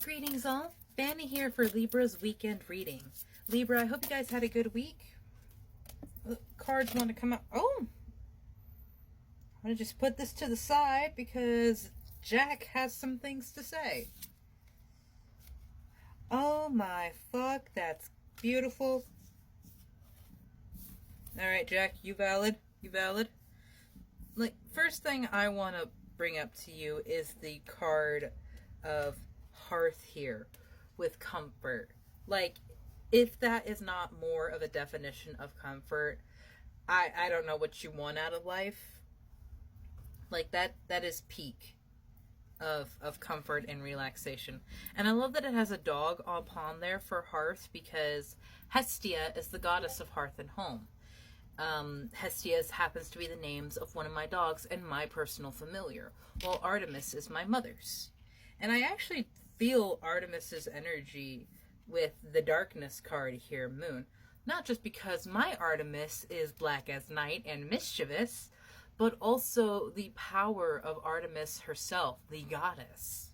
Greetings all, Fanny here for Libra's weekend reading. Libra, I hope you guys had a good week. Cards want to come out. Oh! I'm going to just put this to the side because Jack has some things to say. Oh my fuck, that's beautiful. Alright, Jack, you valid? You valid? Like, first thing I want to bring up to you is the card of Hearth here with comfort. Like, if that is not more of a definition of comfort, I don't know what you want out of life. Like, that is peak of comfort and relaxation. And I love that it has a dog upon there for Hearth, because Hestia is the goddess of hearth and home. Hestia happens to be the names of one of my dogs and my personal familiar, while Artemis is my mother's. And I actually feel Artemis's energy with the darkness card here, Moon. Not just because my Artemis is black as night and mischievous, but also the power of Artemis herself, the goddess.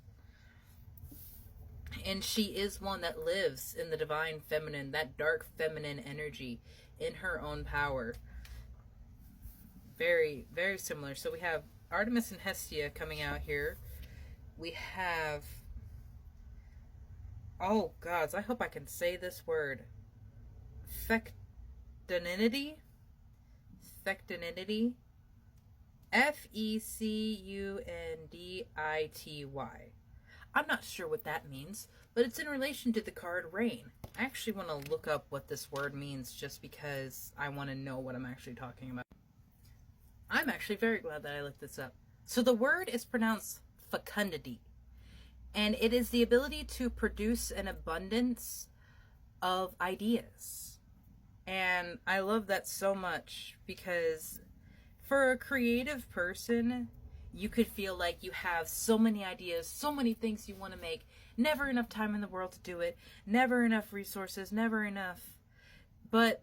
And she is one that lives in the divine feminine, that dark feminine energy in her own power. Very, very similar. So we have Artemis and Hestia coming out here. We have, oh gods, I hope I can say this word. Fecundity? Fecundity? Fecundity. I'm not sure what that means, but it's in relation to the card Rain. I actually want to look up what this word means just because I want to know what I'm actually talking about. I'm actually very glad that I looked this up. So the word is pronounced fecundity, and it is the ability to produce an abundance of ideas. And I love that so much, because for a creative person, you could feel like you have so many ideas, so many things you want to make, never enough time in the world to do it, never enough resources, never enough. But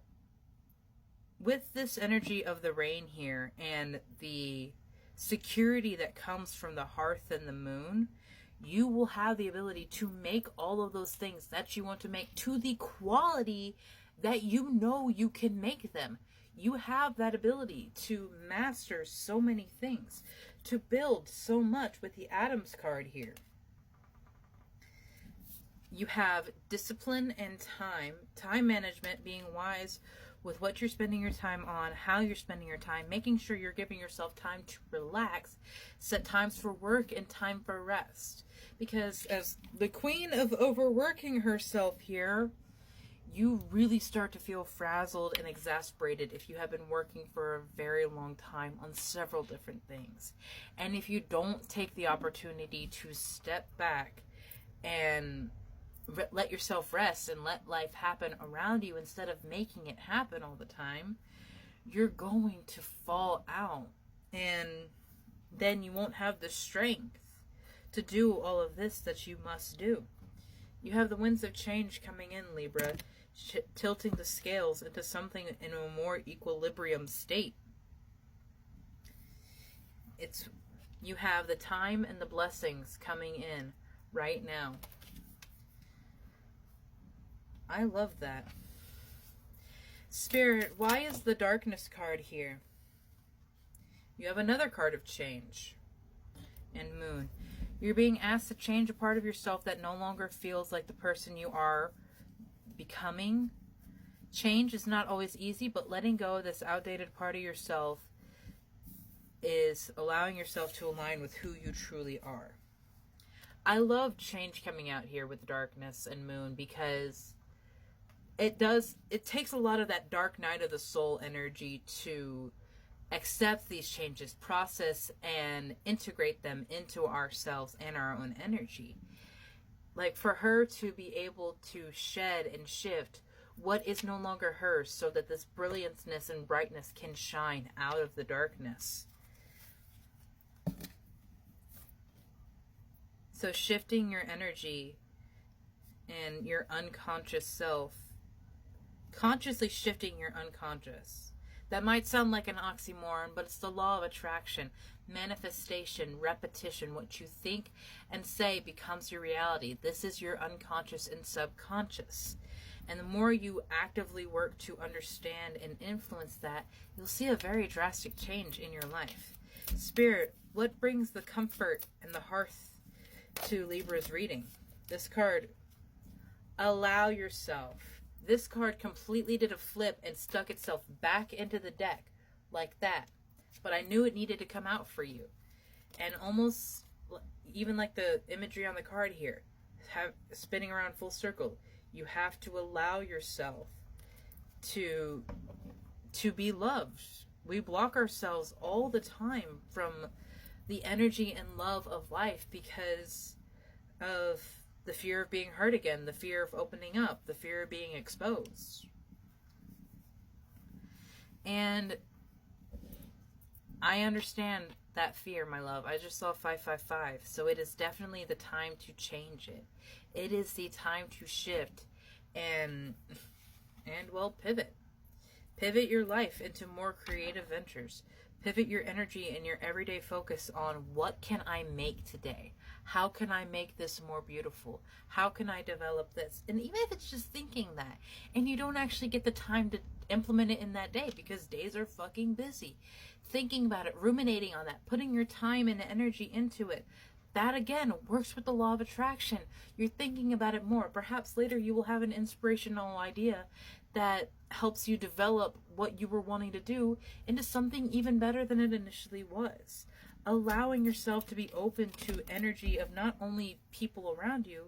with this energy of the Rain here and the security that comes from the Hearth and the Moon, you will have the ability to make all of those things that you want to make to the quality that you know you can make them. You have that ability to master so many things, to build so much with the Atoms card here. You have discipline and time management, being wise with what you're spending your time on, how you're spending your time, making sure you're giving yourself time to relax, set times for work and time for rest. Because as the queen of overworking herself here, you really start to feel frazzled and exasperated if you have been working for a very long time on several different things. And if you don't take the opportunity to step back and let yourself rest and let life happen around you instead of making it happen all the time, you're going to fall out. And then you won't have the strength to do all of this that you must do. You have the winds of change coming in, Libra, tilting the scales into something in a more equilibrium state. You have the time and the blessings coming in right now. I love that. Spirit, why is the darkness card here? You have another card of change and Moon. You're being asked to change a part of yourself that no longer feels like the person you are becoming. Change is not always easy, but letting go of this outdated part of yourself is allowing yourself to align with who you truly are. I love change coming out here with darkness and Moon, because it takes a lot of that dark night of the soul energy to accept these changes, process and integrate them into ourselves and our own energy. Like, for her to be able to shed and shift what is no longer hers, so that this brilliantness and brightness can shine out of the darkness. So shifting your energy and your unconscious self, consciously shifting your unconscious. That might sound like an oxymoron, but it's the law of attraction, manifestation, repetition. What you think and say becomes your reality. This is your unconscious and subconscious. And the more you actively work to understand and influence that, you'll see a very drastic change in your life. Spirit, what brings the comfort and the hearth to Libra's reading? This card, allow yourself. This card completely did a flip and stuck itself back into the deck like that. But I knew it needed to come out for you. And almost, even like the imagery on the card here, spinning around full circle, you have to allow yourself to be loved. We block ourselves all the time from the energy and love of life because of the fear of being hurt again, the fear of opening up, the fear of being exposed. And I understand that fear, my love. I just saw 555, so it is definitely the time to change it. It is the time to shift and well, pivot. Pivot your life into more creative ventures. Pivot your energy and your everyday focus on what can I make today? How can I make this more beautiful? How can I develop this? And even if it's just thinking that, and you don't actually get the time to implement it in that day because days are fucking busy. Thinking about it, ruminating on that, putting your time and energy into it, that again works with the law of attraction. You're thinking about it more. Perhaps later you will have an inspirational idea that helps you develop what you were wanting to do into something even better than it initially was. Allowing yourself to be open to energy of not only people around you,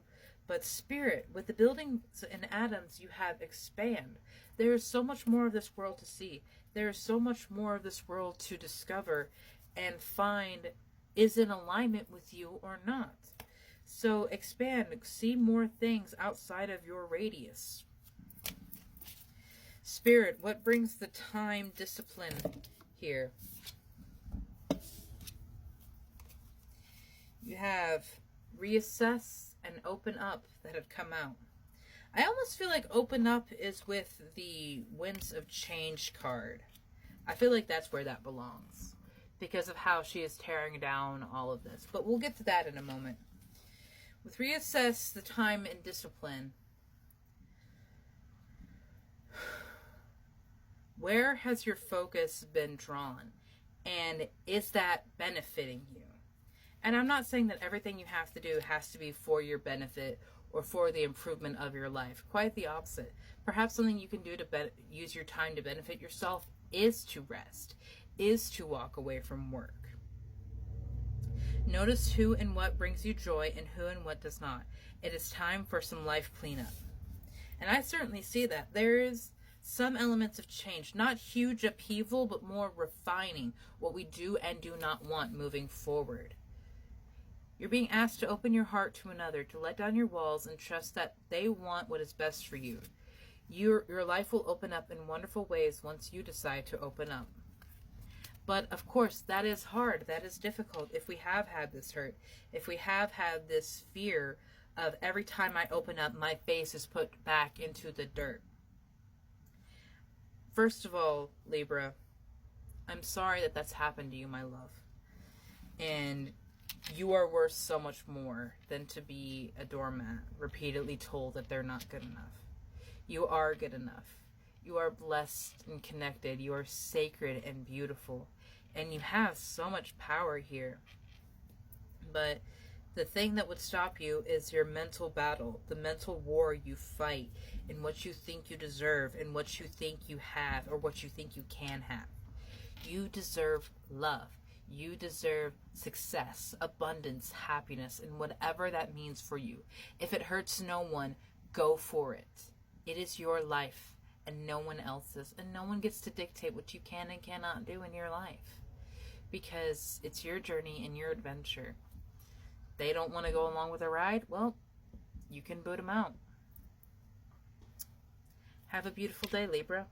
but spirit. With the buildings and atoms you have expand. There is so much more of this world to see. There is so much more of this world to discover and find is in alignment with you or not. So expand, see more things outside of your radius. Spirit, what brings the time discipline here? You have reassess and open up that have come out. I almost feel like open up is with the Winds of Change card. I feel like that's where that belongs because of how she is tearing down all of this. But we'll get to that in a moment. With reassess the time and discipline, where has your focus been drawn? And is that benefiting you? And I'm not saying that everything you have to do has to be for your benefit or for the improvement of your life. Quite the opposite. Perhaps something you can do to use your time to benefit yourself is to rest, is to walk away from work. Notice who and what brings you joy and who and what does not. It is time for some life cleanup. And I certainly see that. There is some elements of change, not huge upheaval, but more refining what we do and do not want moving forward. You're being asked to open your heart to another, to let down your walls and trust that they want what is best for you. Your life will open up in wonderful ways once you decide to open up. But of course, that is hard. That is difficult. If we have had this hurt, if we have had this fear of every time I open up, my face is put back into the dirt. First of all, Libra, I'm sorry that that's happened to you, my love. And you are worth so much more than to be a doormat, repeatedly told that they're not good enough. You are good enough. You are blessed and connected. You are sacred and beautiful. And you have so much power here. But the thing that would stop you is your mental battle, the mental war you fight in what you think you deserve and what you think you have or what you think you can have. You deserve love. You deserve success, abundance, happiness, and whatever that means for you. If it hurts no one, go for it. It is your life and no one else's, and no one gets to dictate what you can and cannot do in your life because it's your journey and your adventure. They don't want to go along with a ride? Well, you can boot them out. Have a beautiful day, Libra.